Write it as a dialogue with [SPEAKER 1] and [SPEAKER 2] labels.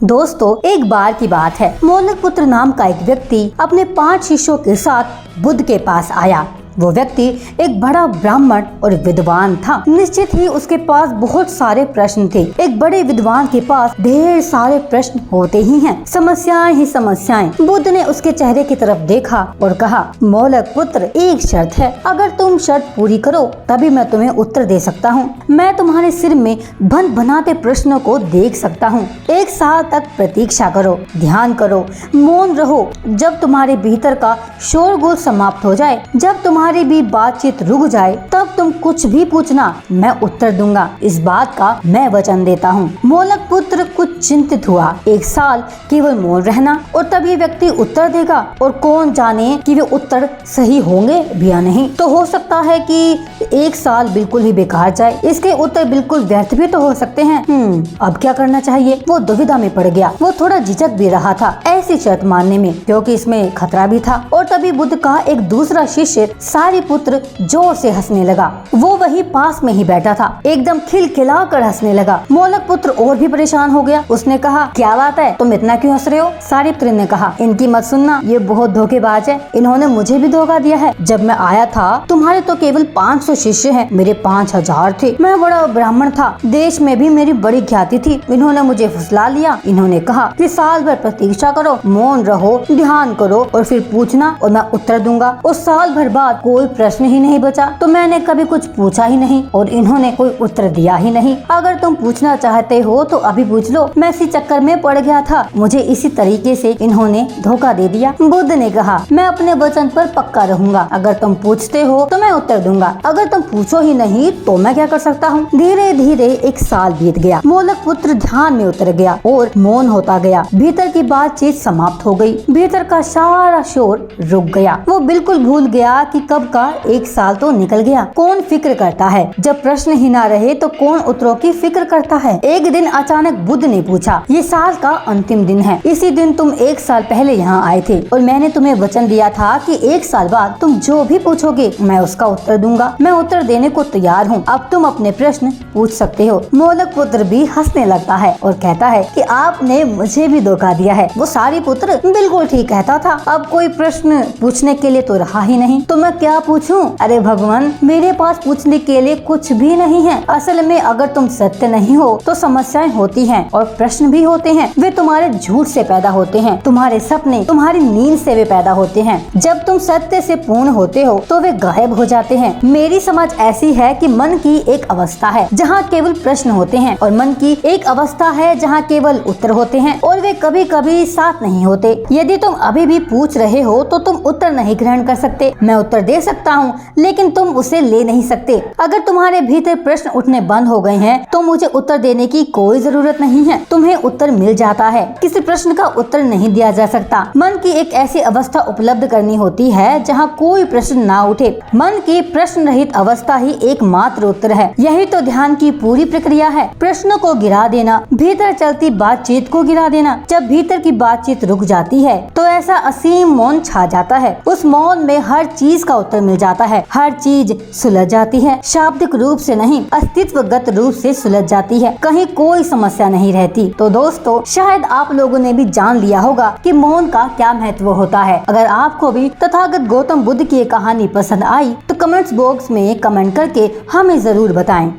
[SPEAKER 1] दोस्तों, एक बार की बात है, मोलकपुत्र नाम का एक व्यक्ति अपने 5 शिष्यों के साथ बुद्ध के पास आया। वो व्यक्ति एक बड़ा ब्राह्मण और विद्वान था। निश्चित ही उसके पास बहुत सारे प्रश्न थे। एक बड़े विद्वान के पास ढेर सारे प्रश्न होते ही हैं, समस्याएं ही समस्याएं। बुद्ध ने उसके चेहरे की तरफ देखा और कहा, मोलकपुत्र, एक शर्त है, अगर तुम शर्त पूरी करो तभी मैं तुम्हें उत्तर दे सकता हूँ। मैं तुम्हारे सिर में भन भनाते प्रश्नों को देख सकता हूँ। 1 साल तक प्रतीक्षा करो, ध्यान करो, मौन रहो। जब तुम्हारे भीतर का शोरगुल समाप्त हो जाए, जब तुम्हारी भी बातचीत रुक जाए, तब तुम कुछ भी पूछना, मैं उत्तर दूंगा। इस बात का मैं वचन देता हूँ। मोलकपुत्र कुछ चिंतित हुआ। 1 साल केवल मौन रहना और तब ये व्यक्ति उत्तर देगा, और कौन जाने कि वे उत्तर सही होंगे भी या नहीं। तो हो सकता है कि 1 साल बिल्कुल ही बेकार जाए, इसके उत्तर बिल्कुल व्यर्थ भी तो हो सकते हैं। अब क्या करना चाहिए? वो दुविधा में पड़ गया। वो थोड़ा झिझक भी रहा था ऐसी शर्त मानने में, क्योंकि इसमें खतरा भी था। और तभी बुद्ध का एक दूसरा शिष्य सारिपुत्र जोर से हंसने लगा। वो वही पास में ही बैठा था, एकदम खिलखिला कर हंसने लगा। मोलकपुत्र और भी परेशान हो गया। उसने कहा, क्या बात है, तुम इतना क्यों हंस रहे हो? सारिपुत्र ने कहा, इनकी मत सुनना, ये बहुत धोखेबाज है। इन्होंने मुझे भी धोखा दिया है। जब मैं आया था, तुम्हारे तो केवल 500 शिष्य हैं, मेरे 5000 थे। मैं बड़ा ब्राह्मण था, देश में भी मेरी बड़ी ख्याति थी। इन्होंने मुझे फुसला लिया। इन्होंने कहा कि साल भर प्रतीक्षा करो, मौन रहो, ध्यान करो और फिर पूछना और मैं उत्तर दूंगा। उस साल भर बाद कोई प्रश्न ही नहीं बचा, तो मैंने कभी कुछ पूछा ही नहीं और इन्होंने कोई उत्तर दिया ही नहीं। अगर तुम पूछना चाहते हो तो अभी पूछ लो। मैं इसी चक्कर में पड़ गया था, मुझे इसी तरीके से इन्होंने धोखा दे दिया। बुद्ध ने कहा, मैं अपने वचन पर पक्का रहूंगा। अगर तुम पूछते हो तो मैं उत्तर दूंगा, अगर तुम पूछो ही नहीं तो मैं क्या कर सकता हूँ। धीरे धीरे 1 साल बीत गया। मोलकपुत्र ध्यान में उतर गया और मौन होता गया। भीतर की बातचीत समाप्त हो गई। भीतर का सारा शोर रुक गया। वो बिल्कुल भूल गया कि कब का 1 साल तो निकल गया। कौन फिक्र करता है? जब प्रश्न ही ना रहे तो कौन उत्तरों की फिक्र करता है? एक दिन अचानक बुद्ध ने पूछा, ये साल का अंतिम दिन है। इसी दिन तुम 1 साल पहले यहाँ आए थे और मैंने तुम्हें वचन दिया था कि 1 साल बाद तुम जो भी पूछोगे मैं उसका उत्तर दूंगा। मैं उत्तर देने को तैयार हूँ। अब तुम अपने प्रश्न पूछ सकते हो। मोलकपुत्र भी हंसने लगता है और कहता है कि आपने मुझे भी धोखा दिया है। वो सारिपुत्र बिल्कुल ठीक कहता था। अब कोई प्रश्न पूछने के लिए तो रहा ही नहीं, तो मैं क्या पूछूं? अरे भगवान, मेरे पास पूछने के लिए कुछ भी नहीं है। असल में अगर तुम सत्य नहीं हो तो समस्याएं होती हैं और प्रश्न भी होते हैं। वे तुम्हारे झूठ से पैदा होते हैं, तुम्हारे सपने, तुम्हारी नींद से वे पैदा होते हैं। जब तुम सत्य से पूर्ण होते हो तो वे गायब हो जाते हैं। मेरी समझ ऐसी है कि मन की एक अवस्था है जहाँ केवल प्रश्न होते हैं और मन की एक अवस्था है जहाँ केवल उत्तर होते हैं, और वे कभी कभी साथ नहीं होते। यदि तुम अभी भी पूछ रहे हो तो तुम उत्तर नहीं ग्रहण कर सकते। मैं उत्तर दे सकता हूँ लेकिन तुम उसे ले नहीं सकते। अगर तुम्हारे भीतर प्रश्न उठने बंद हो गए हैं तो मुझे उत्तर देने की कोई जरूरत नहीं है। तुम्हें उत्तर मिल जाता है। किसी प्रश्न का उत्तर नहीं दिया जा सकता। मन की एक ऐसी अवस्था उपलब्ध करनी होती है जहाँ कोई प्रश्न ना उठे। मन की प्रश्न रहित अवस्था ही एकमात्र उत्तर है। यही तो ध्यान की पूरी प्रक्रिया है। प्रश्नों को गिरा देना, भीतर चलती बातचीत को गिरा देना। जब भीतर की बातचीत रुक जाती है तो ऐसा असीम मौन छा जाता है। उस मौन में हर चीज का उत्तर मिल जाता है। हर चीज सुलझ जाती है, शाब्दिक रूप से नहीं, अस्तित्वगत रूप से सुलझ जाती है। कहीं कोई समस्या नहीं रहती। तो दोस्तों, शायद आप लोगों ने भी जान लिया होगा कि मौन का क्या महत्व होता है। अगर आपको भी तथागत गौतम बुद्ध की कहानी पसंद आई तो कमेंट्स बॉक्स में कमेंट करके हमें जरूर बताएं।